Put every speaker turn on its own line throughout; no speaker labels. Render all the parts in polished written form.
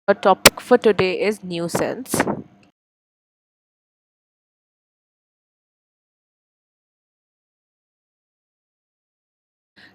Our topic for today is nuisance.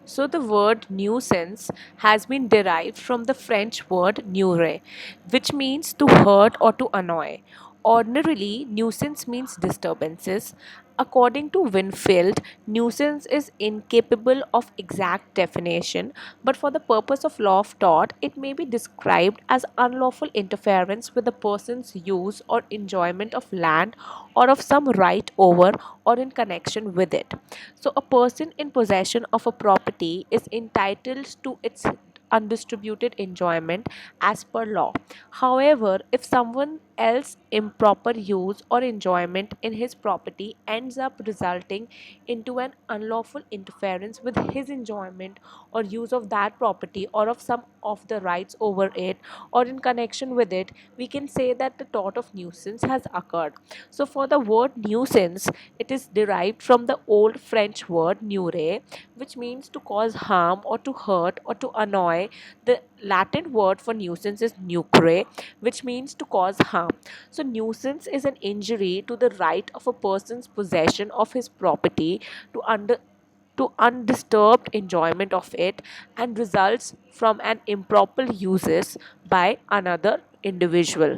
So, the word nuisance has been derived from the French word nuire, which means to hurt or to annoy. Ordinarily, nuisance means disturbances. According to Winfield, nuisance is incapable of exact definition, but for the purpose of law of tort, it may be described as unlawful interference with a person's use or enjoyment of land or of some right over or in connection with it. So, a person in possession of a property is entitled to its undistributed enjoyment as per law. However, if someone else improper use or enjoyment in his property ends up resulting into an unlawful interference with his enjoyment or use of that property or of some of the rights over it or in connection with it, we can say that the tort of nuisance has occurred. So for the word nuisance, it is derived from the old French word nuire, which means to cause harm or to hurt or to annoy. The Latin word for nuisance is nucere, which means to cause harm. So, nuisance is an injury to the right of a person's possession of his property to undisturbed enjoyment of it and results from an improper uses by another individual.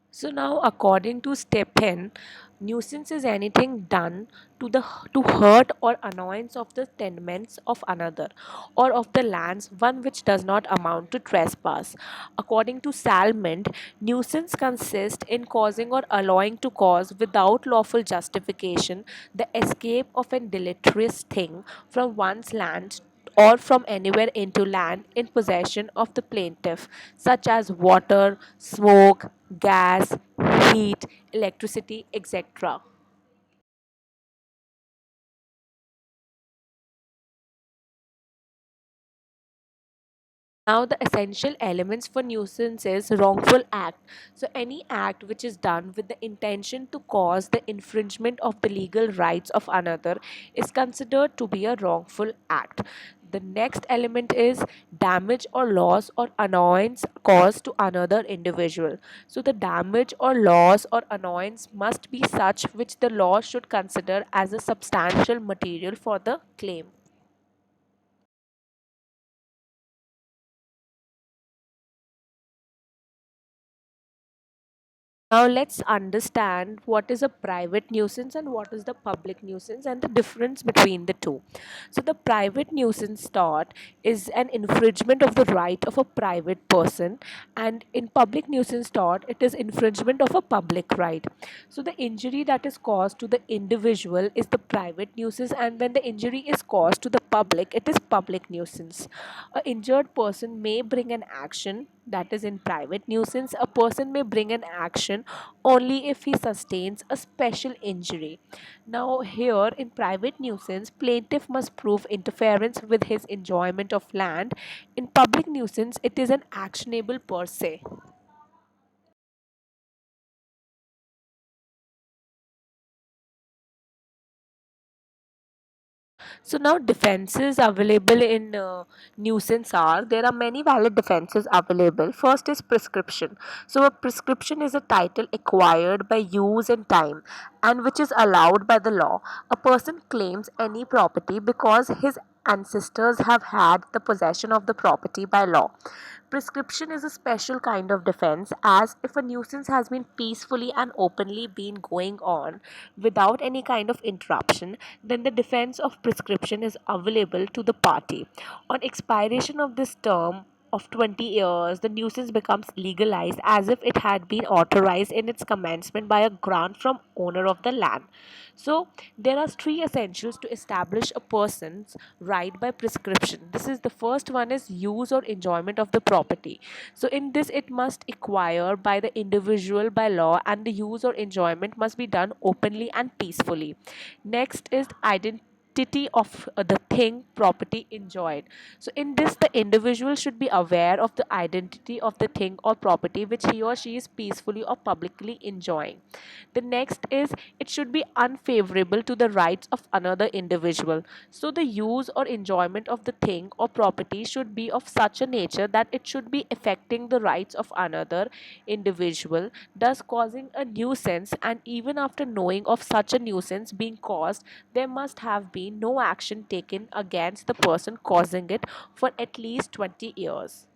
So now, according to Stephen, nuisance is anything done to hurt or annoyance of the tenements of another, or of the lands one which does not amount to trespass. According to Salmond, nuisance consists in causing or allowing to cause without lawful justification the escape of an deleterious thing from one's land or from anywhere into land in possession of the plaintiff, such as water, smoke, gas, heat, electricity, etc. Now, the essential elements for nuisance is wrongful act. So, any act which is done with the intention to cause the infringement of the legal rights of another is considered to be a wrongful act. The next element is damage or loss or annoyance caused to another individual. So, the damage or loss or annoyance must be such which the law should consider as a substantial material for the claim. Now let's understand what is a private nuisance and what is the public nuisance and the difference between the two. So the private nuisance tort is an infringement of the right of a private person, and in public nuisance tort it is infringement of a public right. So the injury that is caused to the individual is the private nuisance, and when the injury is caused to the public it is public nuisance. A injured person may bring an action that is in private nuisance. A person may bring an action only if he sustains a special injury. Now, here in private nuisance, plaintiff must prove interference with his enjoyment of land. In public nuisance, it is an actionable per se. So now defenses available in nuisance are there are many valid defenses available. First is prescription. So a prescription is a title acquired by use and time and which is allowed by the law. A person claims any property because his ancestors have had the possession of the property by law. Prescription is a special kind of defense as if a nuisance has been peacefully and openly been going on without any kind of interruption, then the defense of prescription is available to the party. On expiration of this term of 20 years, the nuisance becomes legalized as if it had been authorized in its commencement by a grant from owner of the land. So there are three essentials to establish a person's right by prescription. This is the first one is use or enjoyment of the property. So in this it must acquire by the individual by law, and the use or enjoyment must be done openly and peacefully. Next is identity identity of the thing, property enjoyed. So in this, the individual should be aware of the identity of the thing or property which he or she is peacefully or publicly enjoying. The next is it should be unfavorable to the rights of another individual. So the use or enjoyment of the thing or property should be of such a nature that it should be affecting the rights of another individual, thus causing a nuisance, and even after knowing of such a nuisance being caused, there must have been no action taken against the person causing it for at least 20 years.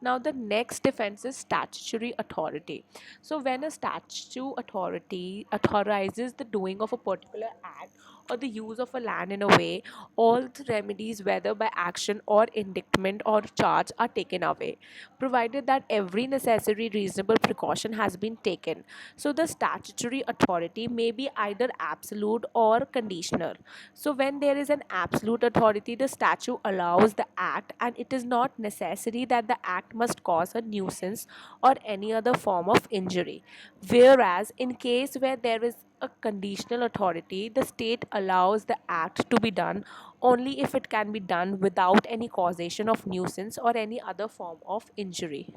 Now, the next defense is statutory authority. So, when a statute authority authorizes the doing of a particular act or the use of a land in a way, all the remedies, whether by action or indictment or charge, are taken away, provided that every necessary reasonable precaution has been taken. So, the statutory authority may be either absolute or conditional. So, when there is an absolute authority, the statute allows the act, and it is not necessary that the act must cause a nuisance or any other form of injury. Whereas, in case where there is a conditional authority, the state allows the act to be done only if it can be done without any causation of nuisance or any other form of injury.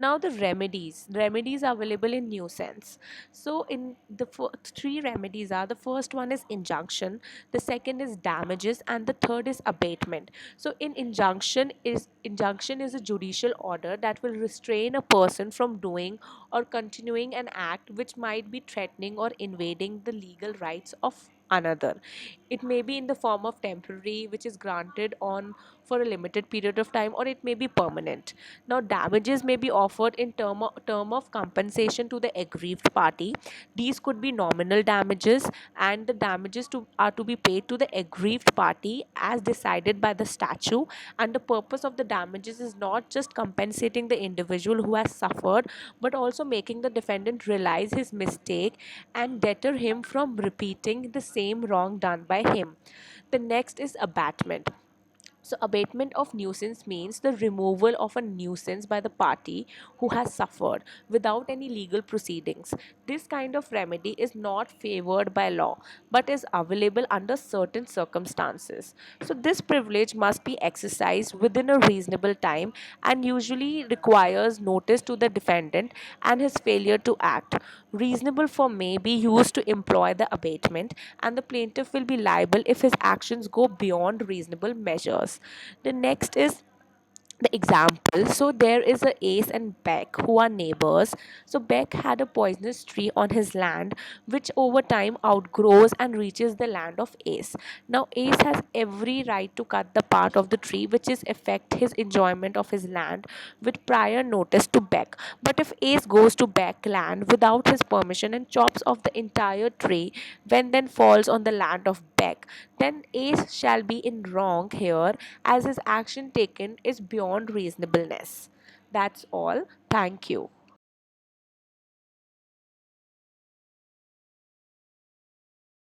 Now the remedies are available in nuisance. So in the three remedies are, the first one is injunction, the second is damages, and the third is abatement. So in injunction is a judicial order that will restrain a person from doing or continuing an act which might be threatening or invading the legal rights of another. It may be in the form of temporary, which is granted on for a limited period of time, or it may be permanent. Now, damages may be offered in term of compensation to the aggrieved party. These could be nominal damages, and the damages are to be paid to the aggrieved party as decided by the statute. And the purpose of the damages is not just compensating the individual who has suffered, but also making the defendant realize his mistake and deter him from repeating the same wrong done by him. The next is abatement. So, abatement of nuisance means the removal of a nuisance by the party who has suffered without any legal proceedings. This kind of remedy is not favored by law but is available under certain circumstances. So, this privilege must be exercised within a reasonable time and usually requires notice to the defendant and his failure to act. Reasonable form may be used to employ the abatement, and the plaintiff will be liable if his actions go beyond reasonable measures. The next is the example. So there is a Ace and Beck who are neighbors. So Beck had a poisonous tree on his land which over time outgrows and reaches the land of Ace. Now Ace has every right to cut the part of the tree which is affect his enjoyment of his land with prior notice to Beck. But if Ace goes to Beck land without his permission and chops off the entire tree when then falls on the land of Beck, then Ace shall be in wrong here as his action taken is beyond reasonableness. That's all. Thank you.